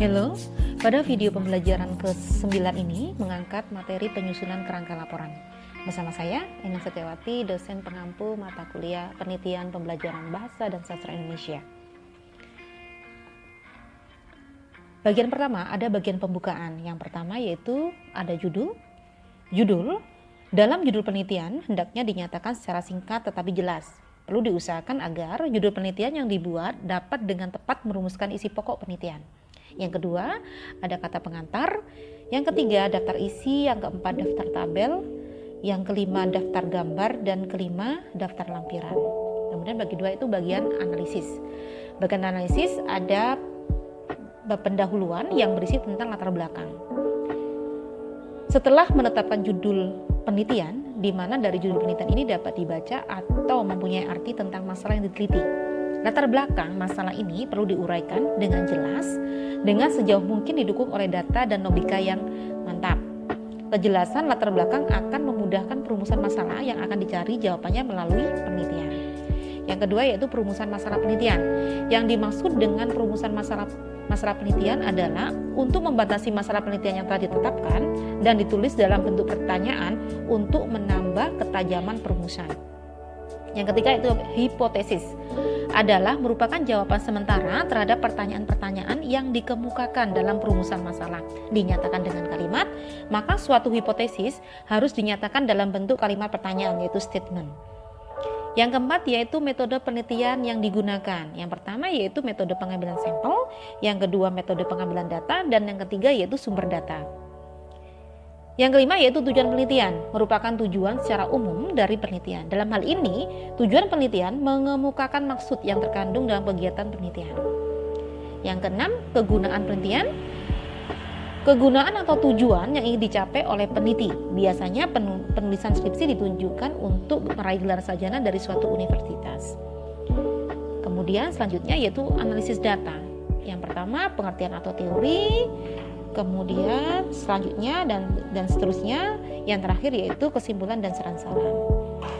Halo, pada video pembelajaran ke-9 ini mengangkat materi penyusunan kerangka laporan. Bersama saya, Ena Setiawati, dosen pengampu mata kuliah Penelitian Pembelajaran Bahasa dan Sastra Indonesia. Bagian pertama ada bagian pembukaan. Yang pertama yaitu ada judul. Dalam judul penelitian hendaknya dinyatakan secara singkat tetapi jelas. Perlu diusahakan agar judul penelitian yang dibuat dapat dengan tepat merumuskan isi pokok penelitian. Yang kedua, ada kata pengantar. Yang ketiga, daftar isi. Yang keempat, daftar tabel. Yang kelima, daftar gambar. Dan kelima, daftar lampiran. Kemudian bagi dua itu bagian analisis. Bagian analisis ada pendahuluan yang berisi tentang latar belakang. Setelah menetapkan judul penelitian, di mana dari judul penelitian ini dapat dibaca atau mempunyai arti tentang masalah yang diteliti. Latar belakang masalah ini perlu diuraikan dengan jelas, dengan sejauh mungkin didukung oleh data dan logika yang mantap. Kejelasan latar belakang akan memudahkan perumusan masalah yang akan dicari jawabannya melalui penelitian. Yang kedua yaitu perumusan masalah penelitian. Yang dimaksud dengan perumusan masalah penelitian adalah untuk membatasi masalah penelitian yang telah ditetapkan dan ditulis dalam bentuk pertanyaan untuk menambah ketajaman perumusan. Yang ketiga itu hipotesis, adalah merupakan jawaban sementara terhadap pertanyaan-pertanyaan yang dikemukakan dalam perumusan masalah. Dinyatakan dengan kalimat, maka suatu hipotesis harus dinyatakan dalam bentuk kalimat pertanyaan yaitu statement. Yang keempat yaitu metode penelitian yang digunakan. Yang pertama yaitu metode pengambilan sampel, yang kedua metode pengambilan data, dan yang ketiga yaitu sumber data. Yang kelima yaitu tujuan penelitian, merupakan tujuan secara umum dari penelitian. Dalam hal ini, tujuan penelitian mengemukakan maksud yang terkandung dalam kegiatan penelitian. Yang keenam, kegunaan penelitian. Kegunaan atau tujuan yang ingin dicapai oleh peneliti. Biasanya penulisan skripsi ditunjukkan untuk meraih gelar sarjana dari suatu universitas. Kemudian selanjutnya yaitu analisis data. Yang pertama, pengertian atau teori. Kemudian selanjutnya dan seterusnya, yang terakhir yaitu kesimpulan dan saran-saran.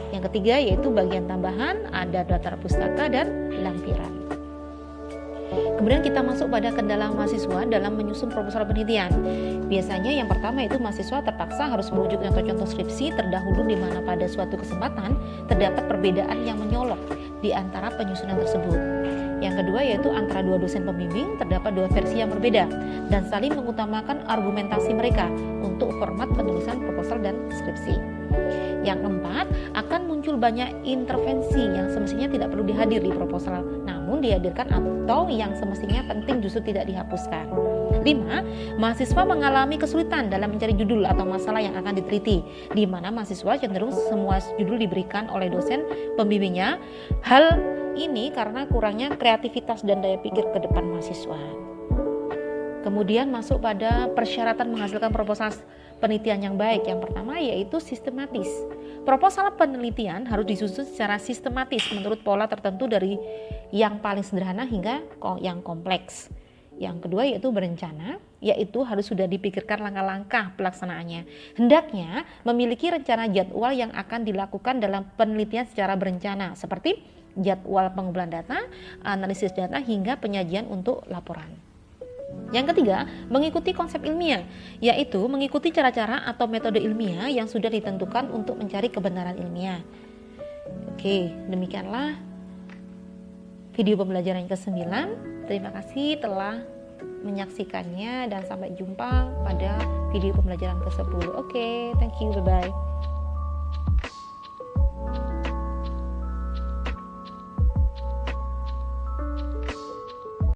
Yang ketiga yaitu bagian tambahan, ada daftar pustaka dan lampiran. Kemudian kita masuk pada kendala mahasiswa dalam menyusun proposal penelitian. Biasanya yang pertama itu mahasiswa terpaksa harus merujuk contoh-contoh skripsi terdahulu di mana pada suatu kesempatan terdapat perbedaan yang menyolok di antara penyusunan tersebut. Yang kedua yaitu antara dua dosen pembimbing terdapat dua versi yang berbeda dan saling mengutamakan argumentasi mereka untuk format penulisan proposal dan skripsi. Yang keempat, akan muncul banyak intervensi yang semestinya tidak perlu dihadir di proposal, namun dihadirkan atau yang semestinya penting justru tidak dihapuskan. 5. Mahasiswa mengalami kesulitan dalam mencari judul atau masalah yang akan diteliti, di mana mahasiswa cenderung semua judul diberikan oleh dosen pembimbingnya. Hal ini karena kurangnya kreativitas dan daya pikir ke depan mahasiswa. Kemudian masuk pada persyaratan menghasilkan proposal penelitian yang baik. Yang pertama yaitu sistematis. Proposal penelitian harus disusun secara sistematis menurut pola tertentu dari yang paling sederhana hingga yang kompleks. Yang kedua yaitu berencana, yaitu harus sudah dipikirkan langkah-langkah pelaksanaannya. Hendaknya memiliki rencana jadwal yang akan dilakukan dalam penelitian secara berencana, seperti jadwal pengumpulan data, analisis data, hingga penyajian untuk laporan. Yang ketiga, mengikuti konsep ilmiah, yaitu mengikuti cara-cara atau metode ilmiah yang sudah ditentukan untuk mencari kebenaran ilmiah. Oke, demikianlah video pembelajaran ke-9. Terima kasih telah menyaksikannya dan sampai jumpa pada video pembelajaran ke-10. Oke, thank you, bye-bye.